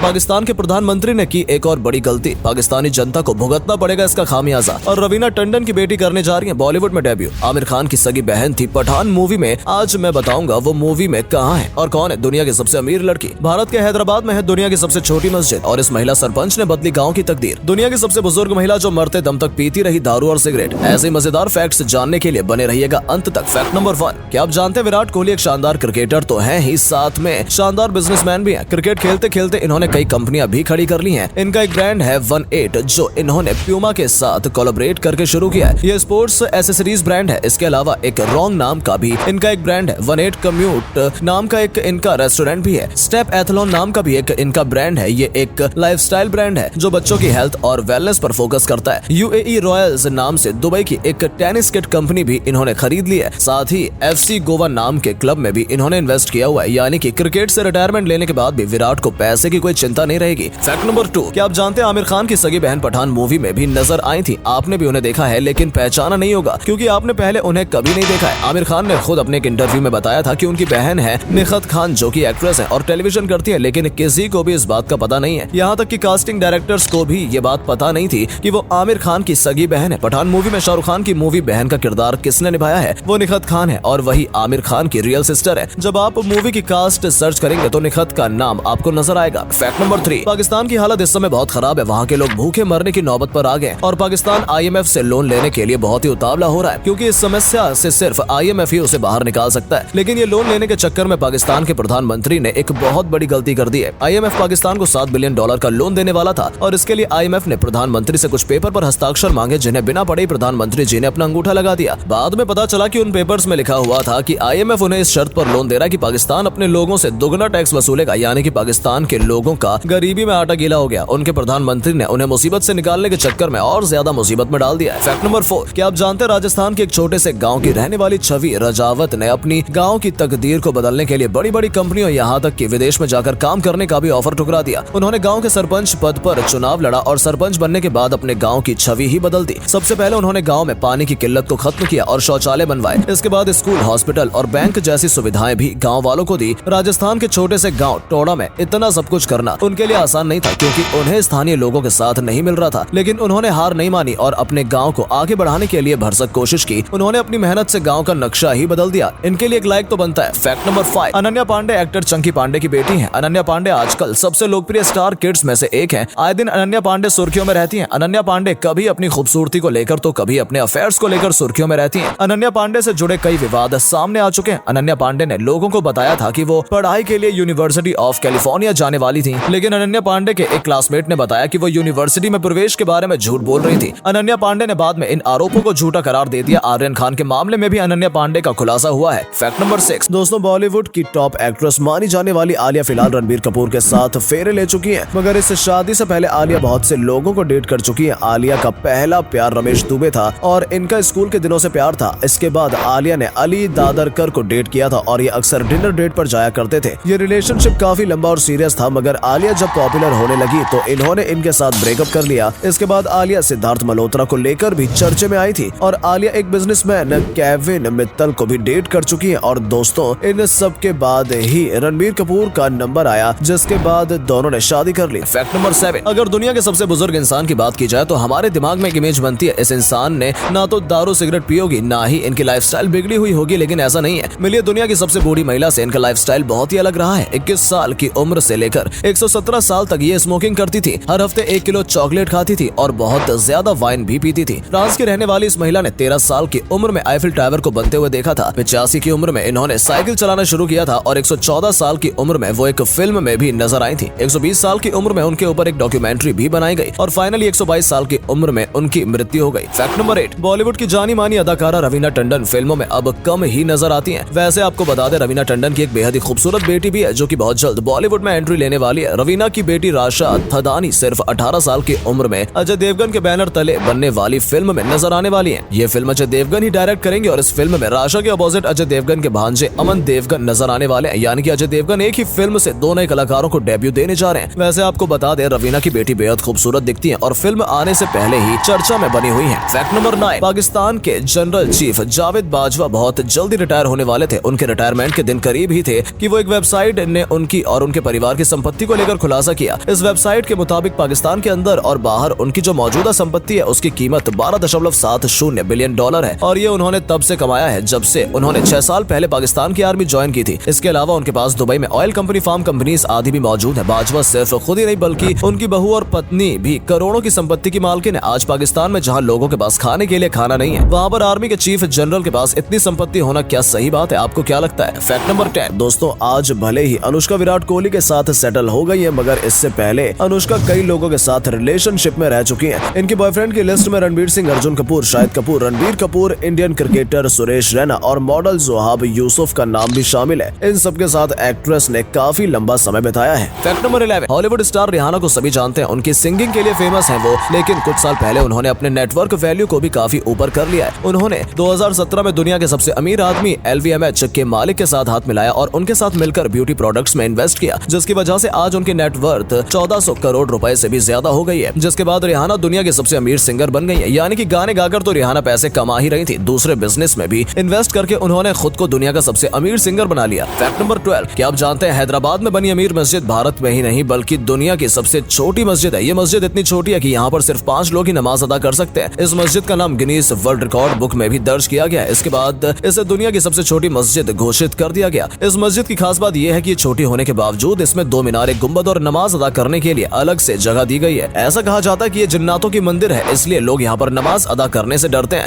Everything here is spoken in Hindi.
पाकिस्तान के प्रधानमंत्री ने की एक और बड़ी गलती, पाकिस्तानी जनता को भुगतना पड़ेगा इसका खामियाजा। और रवीना टंडन की बेटी करने जा रही है बॉलीवुड में डेब्यू। आमिर खान की सगी बहन थी पठान मूवी में। आज मैं बताऊंगा वो मूवी में कहाँ है और कौन है दुनिया की सबसे अमीर लड़की। भारत के हैदराबाद में है दुनिया की सबसे छोटी मस्जिद और इस महिला सरपंच ने बदली गाँव की तकदीर। दुनिया की सबसे बुजुर्ग महिला जो मरते दम तक पीती रही दारू और सिगरेट। ऐसे मजेदार फैक्ट्स जानने के लिए बने रहिएगा अंत तक। फैक्ट नंबर 1, क्या आप जानते हैं विराट कोहली एक शानदार क्रिकेटर तो है ही, साथ में शानदार बिजनेसमैन भी है। क्रिकेट खेलते खेलते इन्होंने कई कंपनियां भी खड़ी कर ली हैं। इनका एक ब्रांड है 18 जो इन्होंने प्यूमा के साथ कोलैबोरेट करके शुरू किया है। ये स्पोर्ट्स एसेसरीज ब्रांड है। इसके अलावा एक रॉन्ग नाम का भी इनका एक ब्रांड है। 18 कम्यूट नाम का एक इनका रेस्टोरेंट भी है। स्टेप एथलॉन नाम का भी एक इनका ब्रांड है। ये एक लाइफस्टाइल ब्रांड है जो बच्चों की हेल्थ और वेलनेस पर फोकस करता है। UAE रॉयल्स नाम से दुबई की एक टेनिस किट कंपनी भी इन्होंने खरीद ली है। साथ ही FC गोवा नाम के क्लब में भी इन्होंने इन्वेस्ट किया हुआ है, यानी कि क्रिकेट से रिटायरमेंट लेने के बाद भी विराट को पैसे की कोई चिंता नहीं रहेगी। फैक्ट नंबर 2, क्या आप जानते हैं आमिर खान की सगी बहन पठान मूवी में भी नजर आई थी। आपने भी उन्हें देखा है लेकिन पहचाना नहीं होगा क्योंकि आपने पहले उन्हें कभी नहीं देखा है। आमिर खान ने खुद अपने एक इंटरव्यू में बताया था कि उनकी बहन है निखत खान जो की एक्ट्रेस है और टेलीविजन करती है, लेकिन किसी को भी इस बात का पता नहीं है। यहाँ तक कि कास्टिंग डायरेक्टर्स को भी ये बात पता नहीं थी कि वो आमिर खान की सगी बहन है। पठान मूवी में शाहरुख खान की मूवी बहन का किरदार किसने निभाया है, वो निखत खान है और वही आमिर खान की रियल सिस्टर है। जब आप मूवी की कास्ट सर्च करेंगे तो निखत का नाम आपको नजर आएगा। फैक्ट नंबर 3, पाकिस्तान की हालत इस समय बहुत खराब है। वहाँ के लोग भूखे मरने की नौबत पर आ गए और पाकिस्तान IMF से लोन लेने के लिए बहुत ही उतावला हो रहा है क्योंकि इस समस्या से सिर्फ IMF ही उसे बाहर निकाल सकता है। लेकिन ये लोन लेने के चक्कर में पाकिस्तान के प्रधानमंत्री ने एक बहुत बड़ी गलती कर दी है। IMF पाकिस्तान को $7 बिलियन का लोन देने वाला था और इसके लिए IMF ने प्रधानमंत्री से कुछ पेपर पर हस्ताक्षर मांगे जिन्हें बिना पढ़े प्रधानमंत्री जी ने अपना अंगूठा लगा दिया। बाद में पता चला कि उन पेपर्स में लिखा हुआ था कि IMF उन्हें इस शर्त पर लोन दे रहा है कि पाकिस्तान अपने लोगों से दुगना टैक्स वसूलेगा, यानी कि पाकिस्तान के लोगों का गरीबी में आटा गीला हो गया। उनके प्रधानमंत्री ने उन्हें मुसीबत से निकालने के चक्कर में और ज्यादा मुसीबत में डाल दिया। फैक्ट नंबर 4, क्या आप जानते हैं राजस्थान के एक छोटे से गाँव की रहने वाली छवि रजावत ने अपनी गाँव की तकदीर को बदलने के लिए बड़ी बड़ी कंपनियों यहाँ तक कि विदेश में जाकर काम करने का भी ऑफर ठुकरा दिया। उन्होंने गाँव के सरपंच पद पर चुनाव लड़ा और सरपंच बनने के बाद अपने गाँव की छवि ही बदल दी। सबसे पहले उन्होंने गाँव में पानी की किल्लत को खत्म किया और शौचालय बनवाए। इसके बाद स्कूल, हॉस्पिटल और बैंक जैसी सुविधाएं भी गांव वालों को दी। राजस्थान के छोटे से गांव टोडा में इतना सब कुछ करना उनके लिए आसान नहीं था क्योंकि उन्हें स्थानीय लोगों के साथ नहीं मिल रहा था, लेकिन उन्होंने हार नहीं मानी और अपने गांव को आगे बढ़ाने के लिए भरसक कोशिश की। उन्होंने अपनी मेहनत से गाँव का नक्शा ही बदल दिया। इनके लिए एक लाइक तो बनता है। Fact number 5, Ananya Pandey actor Chunky Pandey की बेटी है। अनन्या पांडे आजकल सबसे लोकप्रिय स्टार किड्स में से एक है। आए दिन अनन्या पांडे सुर्खियों में रहती है। अनन्या पांडे कभी अपनी खूबसूरती को लेकर तो कभी अपने अफेयर्स को लेकर सुर्खियों में रहती है। अनन्या पांडे से जुड़े कई विवाद सामने आ चुके हैं। अनन्या पांडे ने लोगों को बताया था कि वो पढ़ाई के लिए यूनिवर्सिटी ऑफ कैलिफोर्निया जाने वाली थी, लेकिन अनन्या पांडे के एक क्लासमेट ने बताया कि वो यूनिवर्सिटी में प्रवेश के बारे में झूठ बोल रही थी। अनन्या पांडे ने बाद में इन आरोपों को झूठा करार दे दिया। आर्यन खान के मामले में भी अनन्या पांडे का खुलासा हुआ है। फैक्ट नंबर 6, दोस्तों बॉलीवुड की टॉप एक्ट्रेस मानी जाने वाली आलिया फिलहाल रणबीर कपूर के साथ फेरे ले चुकी है, मगर इस शादी से पहले आलिया बहुत से लोगों को डेट कर चुकी है। आलिया का पहला प्यार रमेश दुबे था और इनका स्कूल के दिनों से प्यार था। इसके बाद आलिया ने अली दादरकर को डेट किया था और ये अक्सर डिनर डेट पर जाया करते थे। ये रिलेशनशिप काफी लंबा और सीरियस था, मगर आलिया जब पॉपुलर होने लगी तो इन्होंने इनके साथ ब्रेकअप कर लिया। इसके बाद आलिया सिद्धार्थ मल्होत्रा को लेकर भी चर्चे में आई थी और आलिया एक बिजनेसमैन केविन मित्तल को भी डेट कर चुकी है। और दोस्तों इन सब के बाद ही रणबीर कपूर का नंबर आया, जिसके बाद दोनों ने शादी कर ली। फैक्ट नंबर 7, अगर दुनिया के सबसे बुजुर्ग इंसान की बात की जाए तो हमारे दिमाग में एक इमेज बनती है। इस इंसान ने ना तो दारू सिगरेट पी होगी, ना ही इनकी लाइफस्टाइल बिगड़ी हुई होगी, लेकिन ऐसा नहीं है। मिलिए दुनिया की सबसे बूढ़ी महिला से इनका लाइफस्टाइल बहुत ही अलग रहा है। 21 साल की उम्र से लेकर 117 साल तक ये स्मोकिंग करती थी। हर हफ्ते 1 किलो चॉकलेट खाती थी और बहुत ज्यादा वाइन भी पीती थी। फ्रांस की रहने वाली इस महिला ने 13 साल की उम्र में आईफिल टावर को बनते हुए देखा था। 85 की उम्र में इन्होंने साइकिल चलाना शुरू किया था और 114 साल की उम्र में वो एक फिल्म में भी नजर आई थी। 120 साल की उम्र में उनके ऊपर एक डॉक्यूमेंट्री भी बनाई गई और फाइनली 122 साल की उम्र में उनकी मृत्यु हो गई। फैक्ट नंबर 8, बॉलीवुड की जानी मानी अदाकारा रवीना टंडन फिल्मों में अब कम ही नजर आती हैं। वैसे आपको बता दें रवीना टंडन की एक बेहद ही खूबसूरत बेटी भी है जो कि बहुत जल्द बॉलीवुड में एंट्री लेने वाली है। रवीना की बेटी राशा थदानी सिर्फ 18 साल की उम्र में अजय देवगन के बैनर तले बनने वाली फिल्म में नजर आने वाली है। ये फिल्म अजय देवगन ही डायरेक्ट करेंगे और इस फिल्म में राशा के अपोजिट अजय देवगन के भांजे अमन देवगन नजर आने वाले हैं, यानी कि अजय देवगन एक ही फिल्म से दो नए कलाकारों को डेब्यू देने जा रहे हैं। वैसे आपको बता दें रवीना की बेटी बेहद खूबसूरत दिखती है और फिल्म आने से पहले ही चर्चा में बनी हुई है। फैक्ट नंबर 9, पाकिस्तान के जनरल चीफ जावेद बाजवा बहुत जल्दी रिटायर होने वाले थे। उनके रिटायरमेंट के दिन करीब ही थे कि वो एक वेबसाइट ने उनकी और उनके परिवार की संपत्ति को को लेकर खुलासा किया। इस वेबसाइट के मुताबिक पाकिस्तान के अंदर और बाहर उनकी जो मौजूदा संपत्ति है उसकी कीमत 12.70 बिलियन डॉलर है और ये उन्होंने तब से कमाया है जब से उन्होंने 6 साल पहले पाकिस्तान की आर्मी ज्वाइन की थी। इसके अलावा उनके पास दुबई में ऑयल कंपनी, फार्म कंपनीज आदि भी मौजूद है। बाजवा सिर्फ खुद ही नहीं बल्कि उनकी बहू और पत्नी भी करोड़ों की संपत्ति की मालकिन है। आज पाकिस्तान में जहां लोगों के पास खाने के लिए खाना नहीं है, वहां पर आर्मी के चीफ जनरल के पास इतनी संपत्ति होना क्या सही बात है? आपको क्या लगता है? फैक्ट नंबर 10 दोस्तों, आज भले ही अनुष्का विराट कोहली के साथ सेटल हो गई है, मगर इससे पहले अनुष्का कई लोगों के साथ रिलेशनशिप में रह चुकी है। इनकी बॉयफ्रेंड की लिस्ट में रणवीर सिंह, अर्जुन कपूर, शाहिद कपूर, रणबीर कपूर, इंडियन क्रिकेटर सुरेश रैना और मॉडल जोहाब यूसुफ का नाम भी शामिल है। इन सबके साथ एक्ट्रेस ने काफी लंबा समय बिताया है। Fact number 11 Hollywood star Rihanna को सभी जानते हैं, उनकी सिंगिंग के लिए फेमस है वो, लेकिन कुछ साल पहले उन्होंने अपने नेटवर्क वैल्यू को भी काफी ऊपर कर लिया है। उन्होंने 2017 में दुनिया के सबसे अमीर आदमी LVMH के मालिक के साथ हाथ मिलाया और उनके साथ मिलकर ब्यूटी प्रोडक्ट्स में इन्वेस्ट किया, जिसकी वजह से आज उनकी नेटवर्थ 1400 करोड़ रुपए से भी ज्यादा हो गई है। जिसके बाद रिहाना दुनिया की सबसे अमीर सिंगर बन गई है। यानी कि गाने गाकर तो रिहाना पैसे कमा ही रही थी, दूसरे बिजनेस में भी इन्वेस्ट करके उन्होंने खुद को दुनिया का सबसे अमीर सिंगर बना लिया। फैक्ट नंबर 12 क्या आप जानते हैं हैदराबाद में बनी अमीर मस्जिद भारत में ही नहीं बल्कि दुनिया की सबसे छोटी मस्जिद है। ये मस्जिद इतनी छोटी है कि यहाँ पर सिर्फ 5 लोग ही नमाज अदा कर सकते हैं। इस मस्जिद का नाम गिनीज वर्ल्ड रिकॉर्ड बुक में भी दर्ज किया गया है। इसके बाद इसे दुनिया की सबसे छोटी मस्जिद घोषित कर दिया गया। इस मस्जिद की खास बात यह है कि ये छोटी होने के बावजूद इसमें 2 मीनार, एक गुंबद और नमाज अदा करने के लिए अलग से जगह दी गई है। ऐसा कहा जाता है कि ये जिन्नातों की मंदिर है, इसलिए लोग यहाँ पर नमाज अदा करने से डरते हैं।